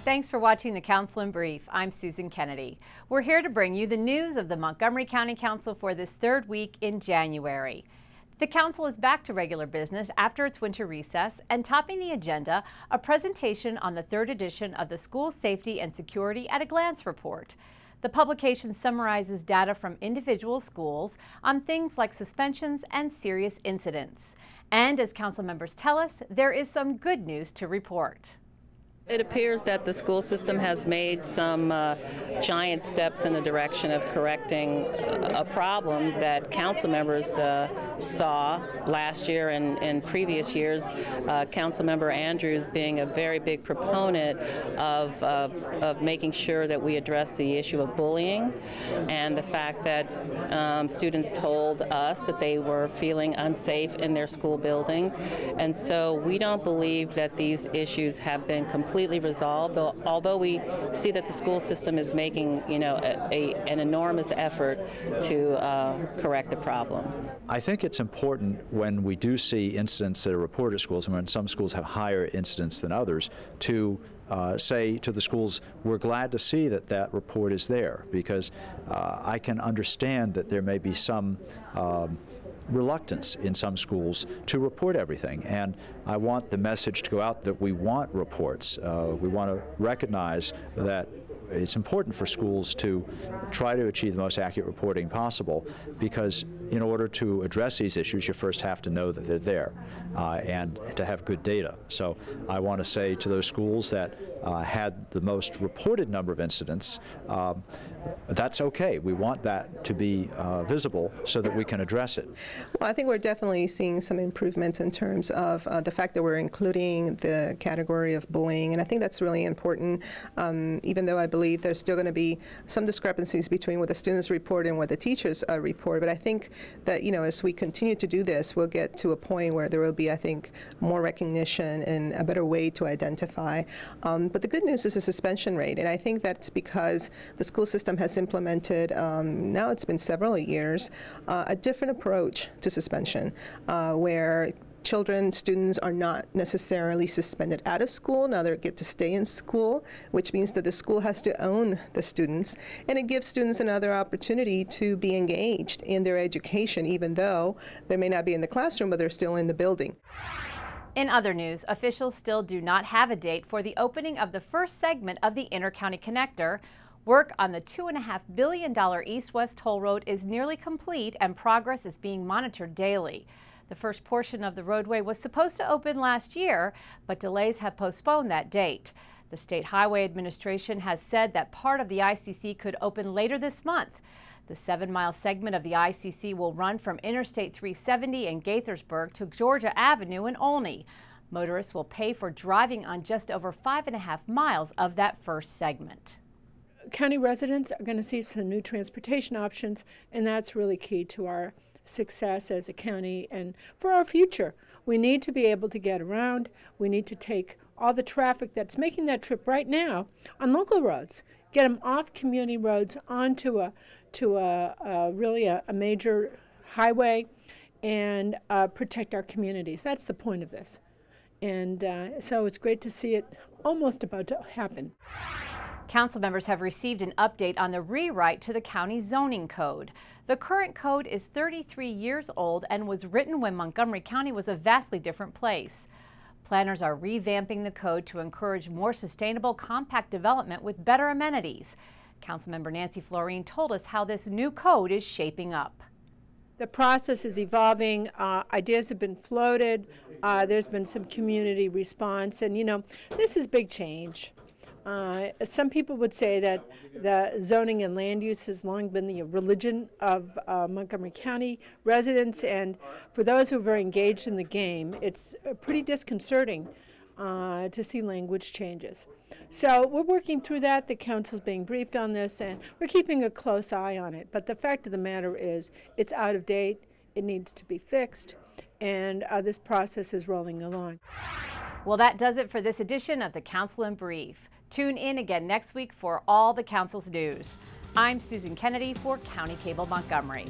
Thanks for watching the Council in Brief. I'm Susan Kennedy. We're here to bring you the news of the Montgomery County Council for this third week in January. The Council is back to regular business after its winter recess, and topping the agenda, a presentation on the third edition of the School Safety and Security at a Glance report. The publication summarizes data from individual schools on things like suspensions and serious incidents. And as council members tell us, there is some good news to report. It appears that the school system has made some giant steps in the direction of correcting a problem that council members saw last year and in previous years. Councilmember Andrews being a very big proponent of making sure that we address the issue of bullying and the fact that students told us that they were feeling unsafe in their school building. And so we don't believe that these issues have been completely resolved, although we see that the school system is making, an enormous effort to correct the problem. I think it's important when we do see incidents that are reported at schools, and when some schools have higher incidents than others, to say to the schools, we're glad to see that that report is there, because I can understand that there may be some reluctance in some schools to report everything, and I want the message to go out that we want reports. We want to recognize that it's important for schools to try to achieve the most accurate reporting possible, because in order to address these issues, you first have to know that they're there and to have good data. So I want to say to those schools that had the most reported number of incidents, that's okay. We want that to be visible so that we can address it. Well, I think we're definitely seeing some improvements in terms of the fact that we're including the category of bullying, and I think that's really important, even though I believe there's still going to be some discrepancies between what the students report and what the teachers report. But I think that, as we continue to do this, we'll get to a point where there will be, I think, more recognition and a better way to identify. But the good news is the suspension rate, and I think that's because the school system has implemented, now it's been several years, a different approach to suspension, where students are not necessarily suspended out of school. Now they get to stay in school, which means that the school has to own the students, and it gives students another opportunity to be engaged in their education, even though they may not be in the classroom, but they're still in the building. In other news, officials still do not have a date for the opening of the first segment of the Inter-County Connector. Work on the $2.5 billion east-west toll road is nearly complete, and progress is being monitored daily. The first portion of the roadway was supposed to open last year, but delays have postponed that date. The State Highway Administration has said that part of the ICC could open later this month. The 7-mile segment of the ICC will run from Interstate 370 in Gaithersburg to Georgia Avenue in Olney. Motorists will pay for driving on just over 5.5 miles of that first segment. County residents are going to see some new transportation options, and that's really key to our success as a county and for our future. We need to be able to get around. We need to take all the traffic that's making that trip right now on local roads, get them off community roads onto a major highway, and protect our communities. That's the point of this. And so it's great to see it almost about to happen. Council members have received an update on the rewrite to the county zoning code. The current code is 33 years old and was written when Montgomery County was a vastly different place. Planners are revamping the code to encourage more sustainable, compact development with better amenities. Councilmember Nancy Florine told us how this new code is shaping up. The process is evolving. Ideas have been floated. There's been some community response, and this is big change. Some people would say that the zoning and land use has long been the religion of Montgomery County residents, and for those who are very engaged in the game, it's pretty disconcerting to see language changes. So we're working through that. The council's being briefed on this, and we're keeping a close eye on it. But the fact of the matter is it's out of date, it needs to be fixed, and this process is rolling along. Well, that does it for this edition of the Council in Brief. Tune in again next week for all the council's news. I'm Susan Kennedy for County Cable Montgomery.